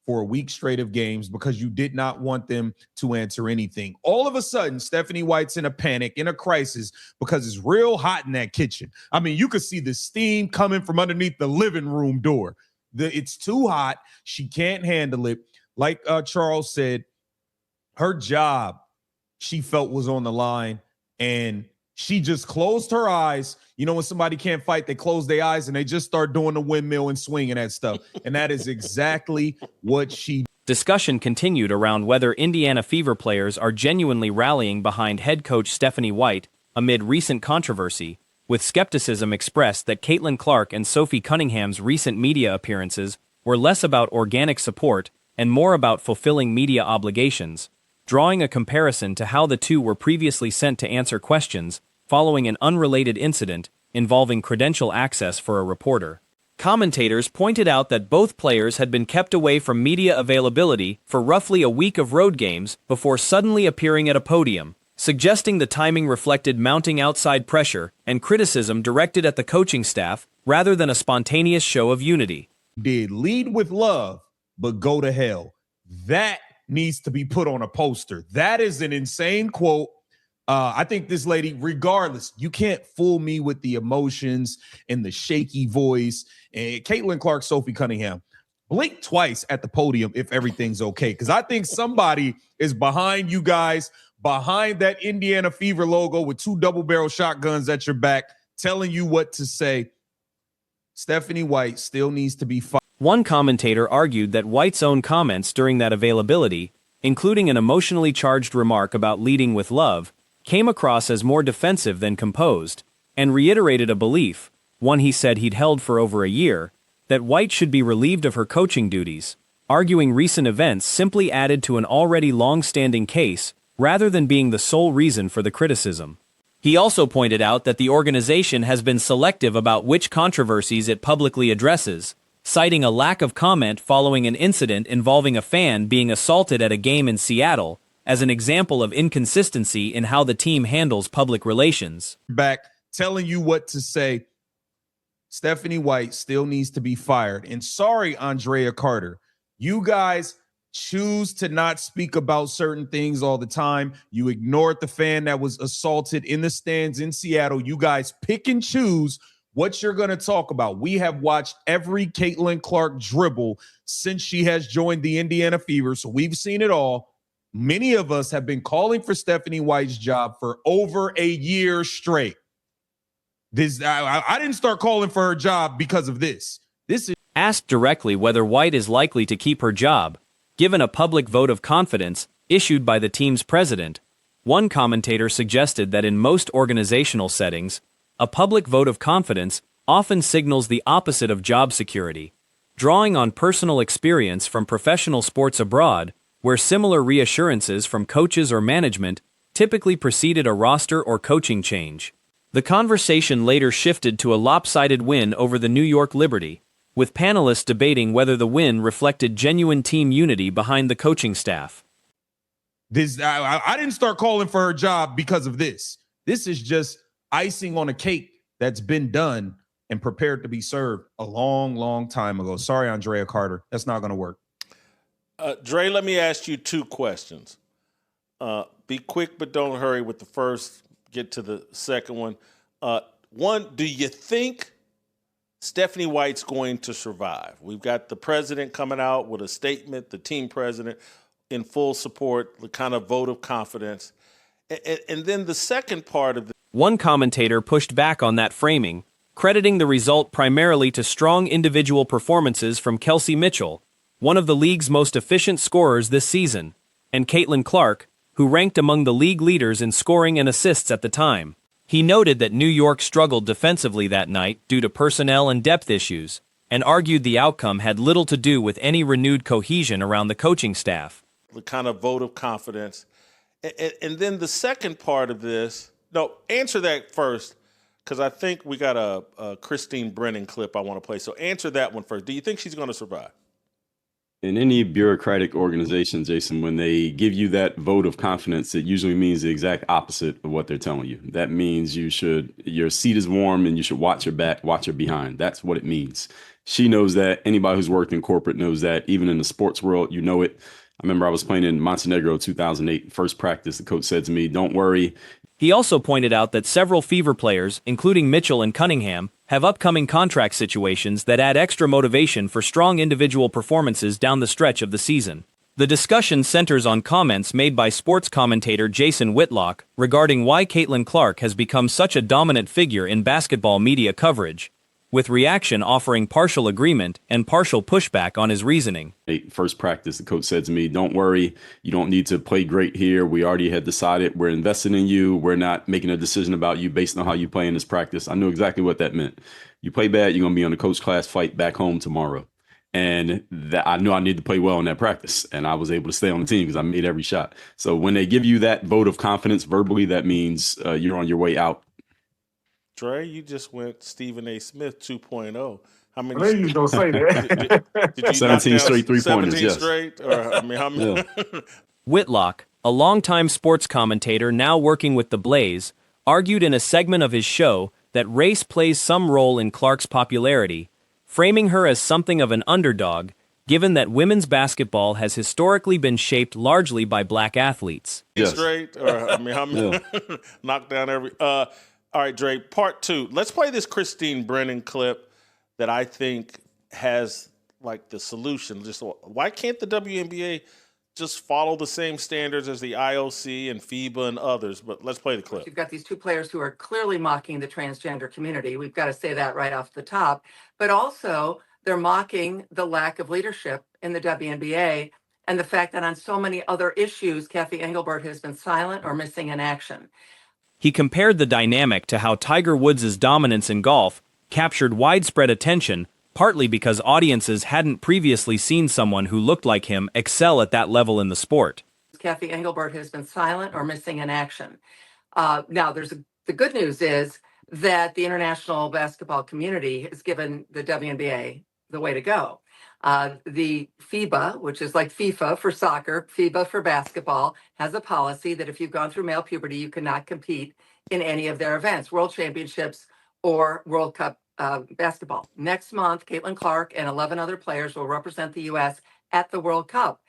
for a week straight of games because you did not want them to answer anything. All of a sudden, Stephanie White's in a panic, in a crisis, because it's real hot in that kitchen. I mean, you could see the steam coming from underneath the living room door. It's too hot. She can't handle it. Like Charles said, her job, she felt, was on the line, and she just closed her eyes. You know, when somebody can't fight, they close their eyes and they just start doing the windmill and swinging that stuff. And that is exactly what she did. Discussion continued around whether Indiana Fever players are genuinely rallying behind head coach Stephanie White amid recent controversy, with skepticism expressed that Caitlin Clark and Sophie Cunningham's recent media appearances were less about organic support and more about fulfilling media obligations, drawing a comparison to how the two were previously sent to answer questions following an unrelated incident involving credential access for a reporter. Commentators pointed out that both players had been kept away from media availability for roughly a week of road games before suddenly appearing at a podium, suggesting the timing reflected mounting outside pressure and criticism directed at the coaching staff rather than a spontaneous show of unity. Did lead with love, but go to hell. That needs to be put on a poster. That is an insane quote. I think this lady, regardless, you can't fool me with the emotions and the shaky voice. And Caitlin Clark, Sophie Cunningham, blink twice at the podium if everything's okay. Because I think somebody is behind you guys, behind that Indiana Fever logo with 2 double-barrel shotguns at your back, telling you what to say. Stephanie White still needs to be fired. One commentator argued that White's own comments during that availability, including an emotionally charged remark about leading with love, came across as more defensive than composed, and reiterated a belief, one he said he'd held for over a year, that White should be relieved of her coaching duties, arguing recent events simply added to an already long-standing case rather than being the sole reason for the criticism. He also pointed out that the organization has been selective about which controversies it publicly addresses, citing a lack of comment following an incident involving a fan being assaulted at a game in Seattle as an example of inconsistency in how the team handles public relations. Back telling you what to say. Stephanie White still needs to be fired. And sorry, Andrea Carter, you guys choose to not speak about certain things all the time. You ignored the fan that was assaulted in the stands in Seattle. You guys pick and choose what you're going to talk about. We have watched every Caitlin Clark dribble since she has joined the Indiana Fever, so we've seen it all. Many of us have been calling for Stephanie White's job for over a year straight. I didn't start calling for her job because of this. Asked directly whether White is likely to keep her job, given a public vote of confidence issued by the team's president, one commentator suggested that in most organizational settings, a public vote of confidence often signals the opposite of job security, drawing on personal experience from professional sports abroad, where similar reassurances from coaches or management typically preceded a roster or coaching change. The conversation later shifted to a lopsided win over the New York Liberty, with panelists debating whether the win reflected genuine team unity behind the coaching staff. I didn't start calling for her job because of this. This is just icing on a cake that's been done and prepared to be served a long, long time ago. Sorry, Andrea Carter. That's not going to work. Dre, let me ask you 2 questions. Be quick, but don't hurry with the first. Get to the second one. One, do you think Stephanie White's going to survive? We've got the president coming out with a statement, the team president in full support, the kind of vote of confidence. And then the second part of One commentator pushed back on that framing, crediting the result primarily to strong individual performances from Kelsey Mitchell, one of the league's most efficient scorers this season, and Caitlin Clark, who ranked among the league leaders in scoring and assists at the time. He noted that New York struggled defensively that night due to personnel and depth issues, and argued the outcome had little to do with any renewed cohesion around the coaching staff. The kind of vote of confidence. And then the second part of this, no, answer that first, because I think we got a Christine Brennan clip I want to play. So answer that one first. Do you think she's going to survive? In any bureaucratic organization, Jason, when they give you that vote of confidence, it usually means the exact opposite of what they're telling you. That means your seat is warm and you should watch your back, watch your behind. That's what it means. She knows that. Anybody who's worked in corporate knows that. Even in the sports world, you know it. I remember I was playing in Montenegro 2008. First practice, the coach said to me, "Don't worry." He also pointed out that several Fever players, including Mitchell and Cunningham, have upcoming contract situations that add extra motivation for strong individual performances down the stretch of the season. The discussion centers on comments made by sports commentator Jason Whitlock regarding why Caitlin Clark has become such a dominant figure in basketball media coverage, with reaction offering partial agreement and partial pushback on his reasoning. First practice, the coach said to me, "Don't worry, you don't need to play great here. We already had decided we're invested in you. We're not making a decision about you based on how you play in this practice." I knew exactly what that meant. You play bad, you're going to be on the coach class flight back home tomorrow. And that I knew I needed to play well in that practice, and I was able to stay on the team because I made every shot. So when they give you that vote of confidence verbally, that means you're on your way out. Dre, you just went Stephen A. Smith 2.0. How many? I knew you was gonna say that. Did you 17 straight 3-pointers, 17 yes. straight? Or, I mean, how many? Yeah. Whitlock, a longtime sports commentator now working with the Blaze, argued in a segment of his show that race plays some role in Clark's popularity, framing her as something of an underdog, given that women's basketball has historically been shaped largely by black athletes. Yes. Straight? Or, I mean, how many? Yeah. Knock down every. All right, Dre, part 2. Let's play this Christine Brennan clip that I think has like the solution. Just why can't the WNBA just follow the same standards as the IOC and FIBA and others? But let's play the clip. You've got these two players who are clearly mocking the transgender community. We've got to say that right off the top. But also, they're mocking the lack of leadership in the WNBA and the fact that on so many other issues, Kathy Engelbert has been silent or missing in action. He compared the dynamic to how Tiger Woods' dominance in golf captured widespread attention, partly because audiences hadn't previously seen someone who looked like him excel at that level in the sport. Kathy Engelbert has been silent or missing in action. Now, the good news is that the international basketball community has given the WNBA the way to go. The FIBA, which is like FIFA for soccer, FIBA for basketball, has a policy that if you've gone through male puberty, you cannot compete in any of their events, World Championships or World Cup basketball. Next month, Caitlin Clark and 11 other players will represent the U.S. at the World Cup.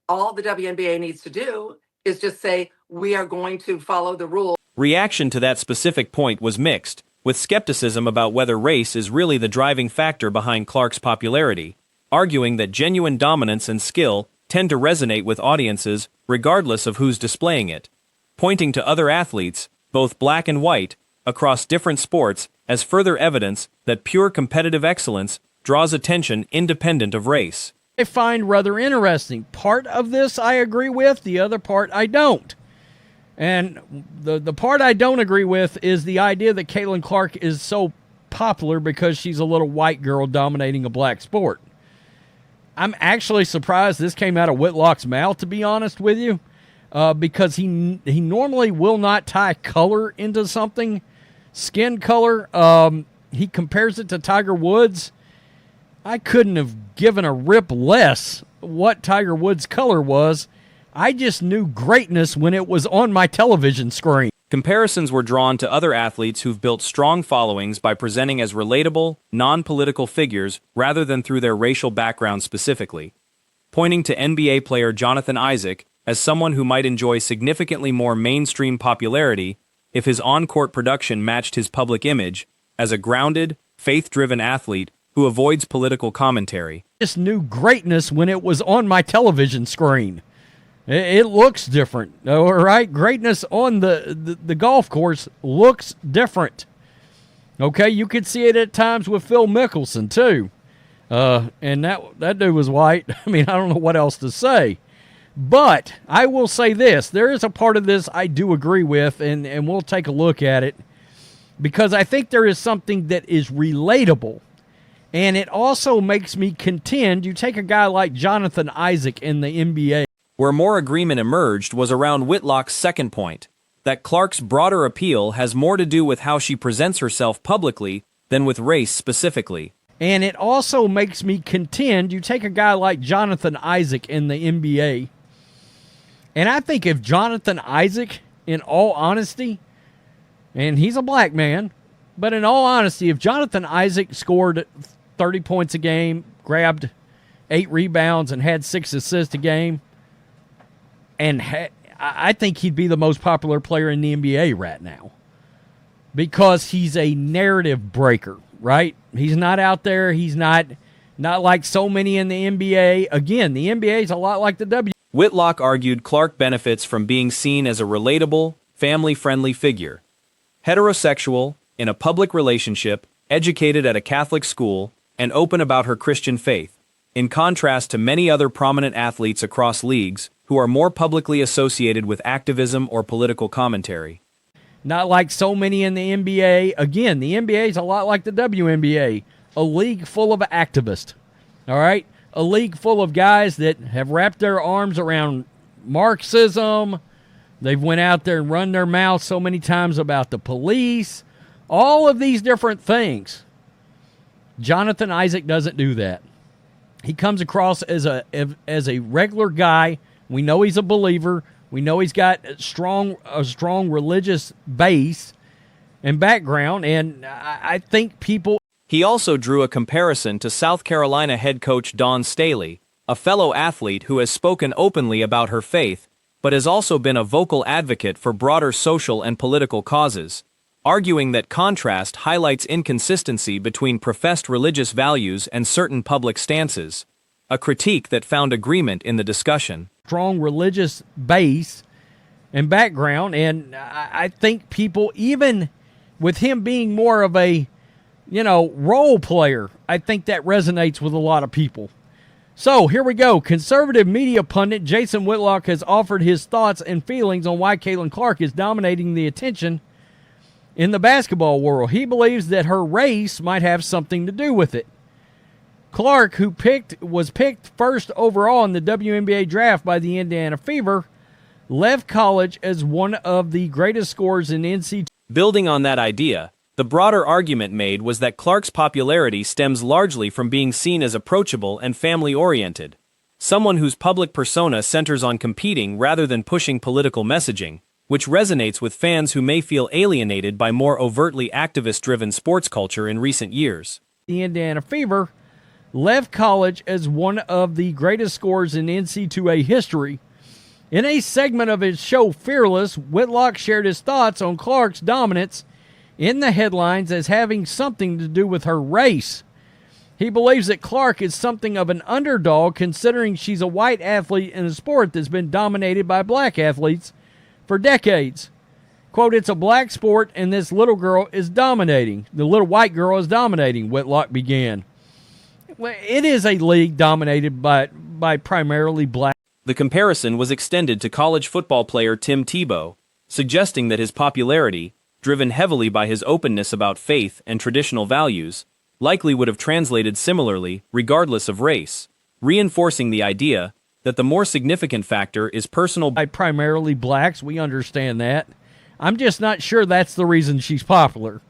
All the WNBA needs to do is just say, we are going to follow the rules. Reaction to that specific point was mixed, with skepticism about whether race is really the driving factor behind Clark's popularity, arguing that genuine dominance and skill tend to resonate with audiences regardless of who's displaying it, pointing to other athletes, both black and white, across different sports as further evidence that pure competitive excellence draws attention independent of race. I find rather interesting. Part of this I agree with, the other part I don't. And the part I don't agree with is the idea that Caitlin Clark is so popular because she's a little white girl dominating a black sport. I'm actually surprised this came out of Whitlock's mouth, to be honest with you, because he normally will not tie color into something, skin color. He compares it to Tiger Woods. I couldn't have given a rip less what Tiger Woods' color was. I just knew greatness when it was on my television screen. Comparisons were drawn to other athletes who've built strong followings by presenting as relatable, non-political figures rather than through their racial background specifically, pointing to NBA player Jonathan Isaac as someone who might enjoy significantly more mainstream popularity if his on-court production matched his public image as a grounded, faith-driven athlete who avoids political commentary. I just knew greatness when it was on my television screen. It looks different, all right? Greatness on the golf course looks different. Okay, you could see it at times with Phil Mickelson, too. And that dude was white. I mean, I don't know what else to say. But I will say this. There is a part of this I do agree with, and we'll take a look at it, because I think there is something that is relatable. And it also makes me contend, you take a guy like Jonathan Isaac in the NBA. Where more agreement emerged was around Whitlock's second point, that Clark's broader appeal has more to do with how she presents herself publicly than with race specifically. And it also makes me contend, you take a guy like Jonathan Isaac in the NBA, and I think if Jonathan Isaac, in all honesty, and he's a black man, but in all honesty, if Jonathan Isaac scored 30 points a game, grabbed 8 rebounds, and had 6 assists a game, and I think he'd be the most popular player in the NBA right now because he's a narrative breaker, right? He's not out there. He's not like so many in the NBA. Again, the NBA is a lot like the W. Whitlock argued Clark benefits from being seen as a relatable, family-friendly figure. Heterosexual, in a public relationship, educated at a Catholic school, and open about her Christian faith, in contrast to many other prominent athletes across leagues who are more publicly associated with activism or political commentary. Not like so many in the NBA. Again, the NBA is a lot like the WNBA, a league full of activists, all right? A league full of guys that have wrapped their arms around Marxism. They've went out there and run their mouth so many times about the police, all of these different things. Jonathan Isaac doesn't do that. He comes across as a regular guy. We know he's a believer. We know he's got a strong religious base and background, and I think people... He also drew a comparison to South Carolina head coach Dawn Staley, a fellow athlete who has spoken openly about her faith, but has also been a vocal advocate for broader social and political causes, arguing that contrast highlights inconsistency between professed religious values and certain public stances, a critique that found agreement in the discussion. Strong religious base and background, and I think people, even with him being more of a, role player, I think that resonates with a lot of people. So here we go. Conservative media pundit Jason Whitlock has offered his thoughts and feelings on why Caitlin Clark is dominating the attention in the basketball world. He believes that her race might have something to do with it. Clark, who was picked first overall in the WNBA draft by the Indiana Fever, left college as one of the greatest scorers in NCAA. Building on that idea, the broader argument made was that Clark's popularity stems largely from being seen as approachable and family-oriented, someone whose public persona centers on competing rather than pushing political messaging, which resonates with fans who may feel alienated by more overtly activist-driven sports culture in recent years. The Indiana Fever left college as one of the greatest scorers in NCAA history. In a segment of his show Fearless, Whitlock shared his thoughts on Clark's dominance in the headlines as having something to do with her race. He believes that Clark is something of an underdog considering she's a white athlete in a sport that's been dominated by black athletes for decades. Quote, "It's a black sport and this little girl is dominating. The little white girl is dominating," Whitlock began. Well, it is a league dominated by primarily black. The comparison was extended to college football player Tim Tebow, suggesting that his popularity, driven heavily by his openness about faith and traditional values, likely would have translated similarly regardless of race, reinforcing the idea that the more significant factor is personal. By primarily blacks, we understand that. I'm just not sure that's the reason she's popular.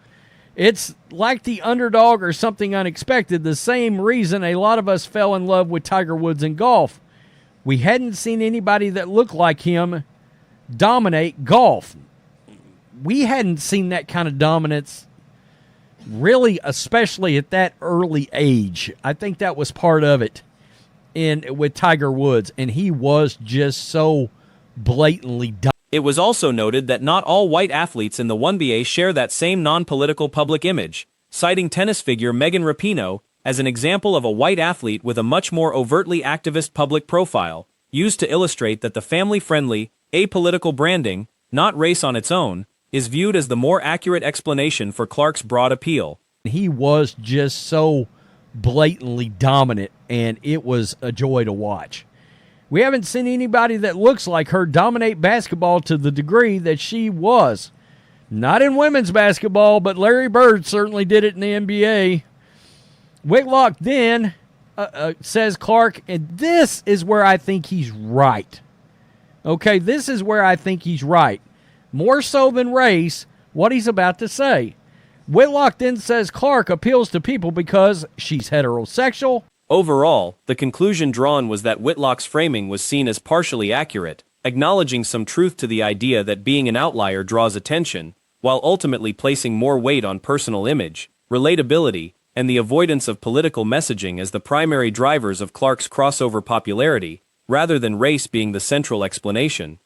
It's like the underdog or something unexpected, the same reason a lot of us fell in love with Tiger Woods in golf. We hadn't seen anybody that looked like him dominate golf. We hadn't seen that kind of dominance, really, especially at that early age. I think that was part of it with Tiger Woods, and he was just so blatantly dominant. It was also noted that not all white athletes in the WNBA share that same non-political public image, citing tennis figure Megan Rapinoe as an example of a white athlete with a much more overtly activist public profile, used to illustrate that the family-friendly, apolitical branding, not race on its own, is viewed as the more accurate explanation for Clark's broad appeal. He was just so blatantly dominant, and it was a joy to watch. We haven't seen anybody that looks like her dominate basketball to the degree that she was. Not in women's basketball, but Larry Bird certainly did it in the NBA. Whitlock then says Clark, and this is where I think he's right. Okay, this is where I think he's right. More so than race, what he's about to say. Whitlock then says Clark appeals to people because she's heterosexual. Overall, the conclusion drawn was that Whitlock's framing was seen as partially accurate, acknowledging some truth to the idea that being an outlier draws attention, while ultimately placing more weight on personal image, relatability, and the avoidance of political messaging as the primary drivers of Clark's crossover popularity, rather than race being the central explanation.